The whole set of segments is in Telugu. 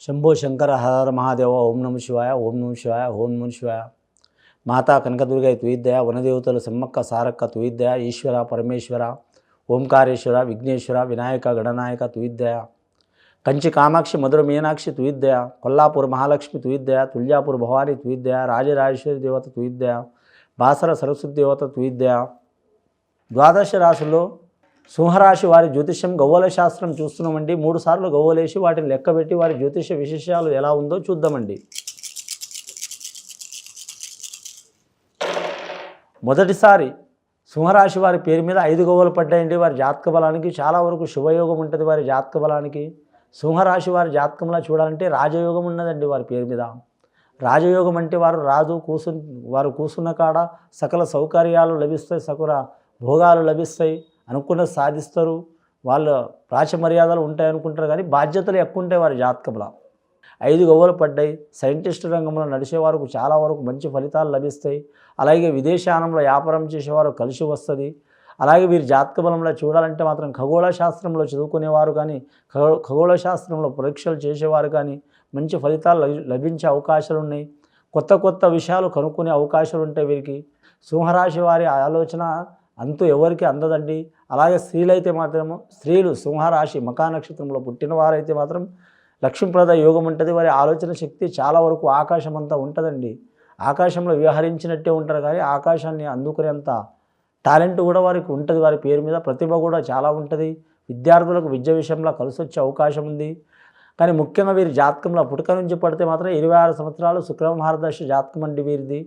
శంభో శంకర హర మహాదేవ ఓం నమ శివాయ ఓం నమ శివాయ ఓం నమ శివాయ. మాతా కనకదుర్గ తుయిద్దయ వనదేవతలు సమ్మక్క సారక్క తుయిద్దయ ఈశ్వర పరమేశ్వర ఓంకారేశ్వర విఘ్నేశ్వర వినాయక గణనాయక తుయిద్దయ కంచి కామాక్షి మధుర మీనాక్షి తుయిద్దయ కొల్లాపూర్ మహాలక్ష్మి తుయిద్దయ తుల్యాపూర్ భవాని తుయిద్దయ రాజరాజేశ్వరి దేవత తుయిద్దయ బాసర సరస్వతి దేవత తుయిద్దయ. ద్వాదశ రాశుల్లో సింహరాశి వారి జ్యోతిష్యం గవ్వల శాస్త్రం చూస్తున్నామండి. 3 సార్లు గవ్వలేసి వాటిని లెక్కబెట్టి వారి జ్యోతిష విశేషాలు ఎలా ఉందో చూద్దామండి. మొదటిసారి సింహరాశి వారి పేరు మీద 5 గవ్వలు పడ్డాయండి. వారి జాతక బలానికి చాలా వరకు శుభయోగం ఉంటుంది. వారి జాతక బలానికి సింహరాశి వారి జాతకంలో చూడాలంటే రాజయోగం ఉన్నదండి వారి పేరు మీద. రాజయోగం అంటే వారు కూసున్న కాడ సకల సౌకర్యాలు లభిస్తాయి, సకల భోగాలు లభిస్తాయి, అనుకున్నది సాధిస్తారు, వాళ్ళ రాచ మర్యాదలు ఉంటాయి అనుకుంటారు. కానీ బాధ్యతలు ఎక్కువ ఉంటాయి వారి జాతకంలో. 5 గవ్వలు పడ్డాయి. సైంటిస్ట్ రంగంలో నడిచేవారికి చాలా వరకు మంచి ఫలితాలు లభిస్తాయి. అలాగే విదేశానంలో వ్యాపారం చేసేవారు కలిసి వస్తుంది. అలాగే వీరి జాతక బలంలో చూడాలంటే మాత్రం ఖగోళ శాస్త్రంలో చదువుకునేవారు కానీ ఖగోళ శాస్త్రంలో పరీక్షలు చేసేవారు కానీ మంచి ఫలితాలు లభించే అవకాశాలు ఉన్నాయి. కొత్త కొత్త విషయాలు కనుక్కునే అవకాశాలు ఉంటాయి వీరికి. సింహరాశి వారి ఆలోచన అంతూ ఎవరికి అందదండి. అలాగే స్త్రీలైతే మాత్రము స్త్రీలు సింహరాశి మకా నక్షత్రంలో పుట్టిన వారైతే మాత్రం లక్ష్మీప్రద యోగం ఉంటుంది. వారి ఆలోచన శక్తి చాలా వరకు ఆకాశం అంతా ఉంటుందండి. ఆకాశంలో విహరించినట్టే ఉంటారు కానీ ఆకాశాన్ని అందుకునేంత టాలెంట్ కూడా వారికి ఉంటుంది. వారి పేరు మీద ప్రతిభ కూడా చాలా ఉంటుంది. విద్యార్థులకు విద్య విషయంలో కలిసి వచ్చే అవకాశం ఉంది. కానీ ముఖ్యంగా వీరి జాతకంలో పుట్టుక నుంచి పడితే మాత్రం 26 సంవత్సరాలు శుక్రమహారదశ జాతకం అండి వీరిది.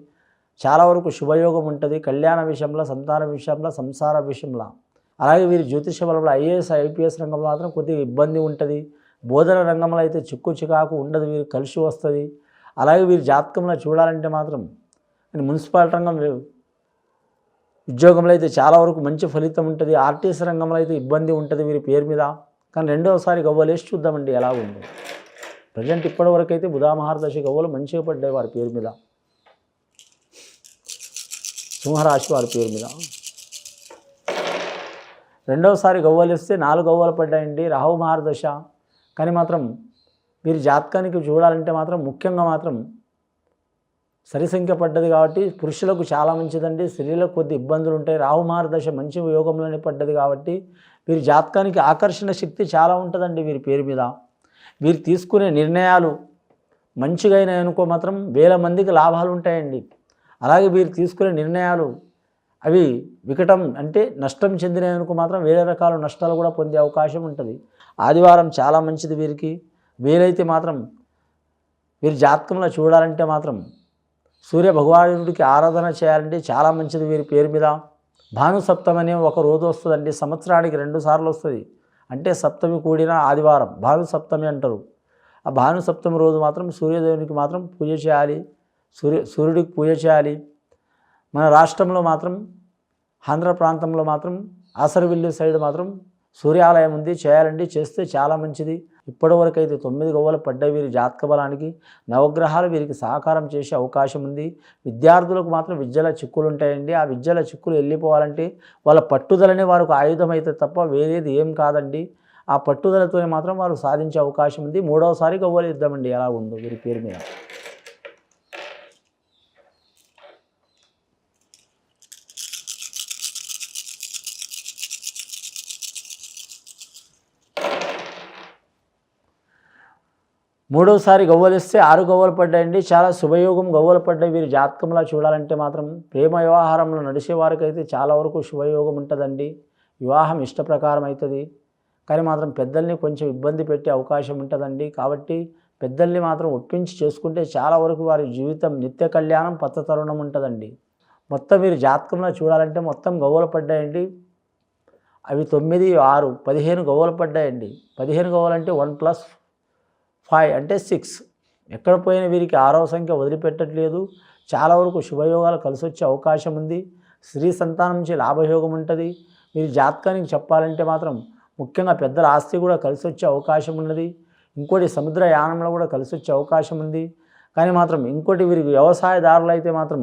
చాలా వరకు శుభయోగం ఉంటుంది. కళ్యాణ విషయంలో, సంతాన విషయంలో, సంసార విషయంలో. అలాగే వీరి జ్యోతిష బలంలో ఐఏఎస్ ఐపీఎస్ రంగంలో మాత్రం కొద్దిగా ఇబ్బంది ఉంటుంది. బోధన రంగంలో అయితే చికాకు ఉండదు, వీరికి కలిసి వస్తుంది. అలాగే వీరి జాతకంలో చూడాలంటే మాత్రం మున్సిపాలిటీ రంగం ఉద్యోగంలో అయితే చాలా వరకు మంచి ఫలితం ఉంటుంది. ఆర్టీసీ రంగంలో అయితే ఇబ్బంది ఉంటుంది వీరి పేరు మీద. కానీ రెండవసారి గవ్వలేసి చూద్దామండి ఎలా ఉంది. ప్రజెంట్ ఇప్పటివరకు అయితే బుధ మహారదశ గవ్వలు మంచిగా పడ్డాయి వారి పేరు మీద, సింహరాశి వారి పేరు మీద. రెండవసారి గవ్వలు ఇస్తే 4 గవ్వలు పడ్డాయండి రాహు మహారదశ. కానీ మాత్రం వీరి జాతకానికి చూడాలంటే మాత్రం ముఖ్యంగా మాత్రం సరి సంఖ్య పడ్డది కాబట్టి పురుషులకు చాలా మంచిదండి. స్త్రీలకు కొద్ది ఇబ్బందులు ఉంటాయి. రాహు మహారదశ మంచి యోగంలోనే పడ్డది కాబట్టి వీరి జాతకానికి ఆకర్షణ శక్తి చాలా ఉంటుందండి వీరి పేరు మీద. వీరు తీసుకునే నిర్ణయాలు మంచిగా అయినాయనుకో మాత్రం వేల మందికి లాభాలు ఉంటాయండి. అలాగే వీరు తీసుకునే నిర్ణయాలు అవి వికటం అంటే నష్టం చెందినాయనుకో మాత్రం వేరే రకాల నష్టాలు కూడా పొందే అవకాశం ఉంటుంది. ఆదివారం చాలా మంచిది వీరికి. వీలైతే మాత్రం వీరి జాతకంలో చూడాలంటే మాత్రం సూర్య భగవానుడికి ఆరాధన చేయాలంటే చాలా మంచిది వీరి పేరు మీద. భాను సప్తమి అనే ఒక రోజు వస్తుందండి, సంవత్సరానికి 2 సార్లు వస్తుంది. అంటే సప్తమి కూడిన ఆదివారం భాను సప్తమి అంటారు. ఆ భాను సప్తమి రోజు మాత్రం సూర్యదేవునికి మాత్రం పూజ చేయాలి, సూర్యుడికి పూజ చేయాలి. మన రాష్ట్రంలో మాత్రం ఆంధ్ర ప్రాంతంలో మాత్రం ఆసరవిల్లి సైడ్ మాత్రం సూర్యాలయం ఉంది, చేయాలండి. చేస్తే చాలా మంచిది. ఇప్పటివరకు అయితే 9 గవ్వలు పడ్డాయి వీరి జాతక బలానికి. నవగ్రహాలు వీరికి సహకారం చేసే అవకాశం ఉంది. విద్యార్థులకు మాత్రం విద్యల చిక్కులు ఉంటాయండి. ఆ విద్యల చిక్కులు వెళ్ళిపోవాలంటే వాళ్ళ పట్టుదలనే వారికి ఆయుధం అయితే తప్ప వేరేది ఏం కాదండి. ఆ పట్టుదలతోనే మాత్రం వారు సాధించే అవకాశం ఉంది. 3వసారి గవ్వలు ఇద్దామండి ఎలా ఉందో వీరి పేరు మీద. మూడవసారి గవ్వలు ఇస్తే 6 గవ్వలు పడ్డాయండి. చాలా శుభయోగం గవ్వలు పడ్డాయి వీరి జాతకంలో చూడాలంటే మాత్రం. ప్రేమ వ్యవహారంలో నడిచే వారికి అయితే చాలా వరకు శుభయోగం ఉంటుందండి. వివాహం ఇష్ట ప్రకారం అవుతుంది. కానీ మాత్రం పెద్దల్ని కొంచెం ఇబ్బంది పెట్టే అవకాశం ఉంటుందండి. కాబట్టి పెద్దల్ని మాత్రం ఒప్పించి చేసుకుంటే చాలా వరకు వారి జీవితం నిత్య కళ్యాణం పచ్చ తరుణం ఉంటుందండి. మొత్తం వీరి జాతకంలో చూడాలంటే మొత్తం గవ్వలు పడ్డాయండి. అవి 9, 6, 15 గవ్వలు పడ్డాయండి. 15 గవ్వలు అంటే 1 + 5 అంటే 6. ఎక్కడ పోయిన వీరికి 6వ సంఖ్య వదిలిపెట్టట్లేదు. చాలా వరకు శుభయోగాలు కలిసి వచ్చే అవకాశం ఉంది. స్త్రీ సంతానం నుంచి లాభయోగం ఉంటుంది. వీరి జాతకానికి చెప్పాలంటే మాత్రం ముఖ్యంగా పెద్దల ఆస్తి కూడా కలిసి వచ్చే అవకాశం ఉన్నది. ఇంకోటి సముద్ర యానంలో కూడా కలిసి వచ్చే అవకాశం ఉంది. కానీ మాత్రం ఇంకోటి వీరికి వ్యవసాయదారులు అయితే మాత్రం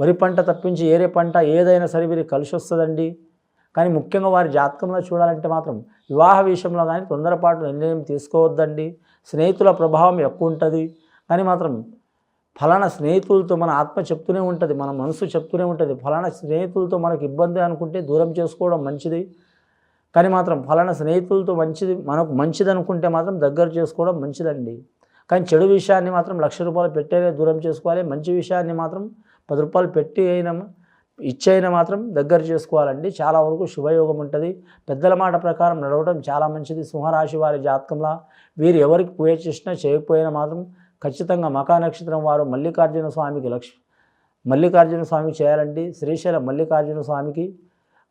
వరి పంట తప్పించి ఏరే పంట ఏదైనా సరే వీరికి కలిసి వస్తుందండి. కానీ ముఖ్యంగా వారి జాతకంలో చూడాలంటే మాత్రం వివాహ విషయంలో కానీ తొందరపాటు నిర్ణయం తీసుకోవద్దండి. స్నేహితుల ప్రభావం ఎక్కువ ఉంటుంది. కానీ మాత్రం ఫలానా స్నేహితులతో మన ఆత్మ చెప్తూనే ఉంటుంది, మన మనసు చెప్తూనే ఉంటుంది, ఫలానా స్నేహితులతో మనకు ఇబ్బంది అనుకుంటే దూరం చేసుకోవడం మంచిది. కానీ మాత్రం ఫలానా స్నేహితులతో మనకు మంచిది అనుకుంటే మాత్రం దగ్గర చేసుకోవడం మంచిదండి. కానీ చెడు విషయాన్ని మాత్రం ₹1,00,000 పెట్టైనా దూరం చేసుకోవాలి. మంచి విషయాన్ని మాత్రం ₹10 పెట్టి అయినా ఇచ్చైనా మాత్రం దగ్గర చేసుకోవాలండి. చాలా వరకు శుభయోగం ఉంటుంది. పెద్దల మాట ప్రకారం నడవడం చాలా మంచిది. సింహరాశి వారి జాతకంలో వీరు ఎవరికి పూజ చేసినా చేయకపోయినా మాత్రం ఖచ్చితంగా మకా నక్షత్రం వారు మల్లికార్జున స్వామి చేయాలండి. శ్రీశైల మల్లికార్జున స్వామికి.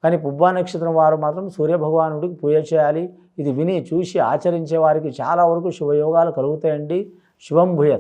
కానీ పుబ్బా నక్షత్రం వారు మాత్రం సూర్యభగవానుడికి పూజ చేయాలి. ఇది విని చూసి ఆచరించే వారికి చాలా వరకు శుభయోగాలు కలుగుతాయండి. శుభం భూయత్.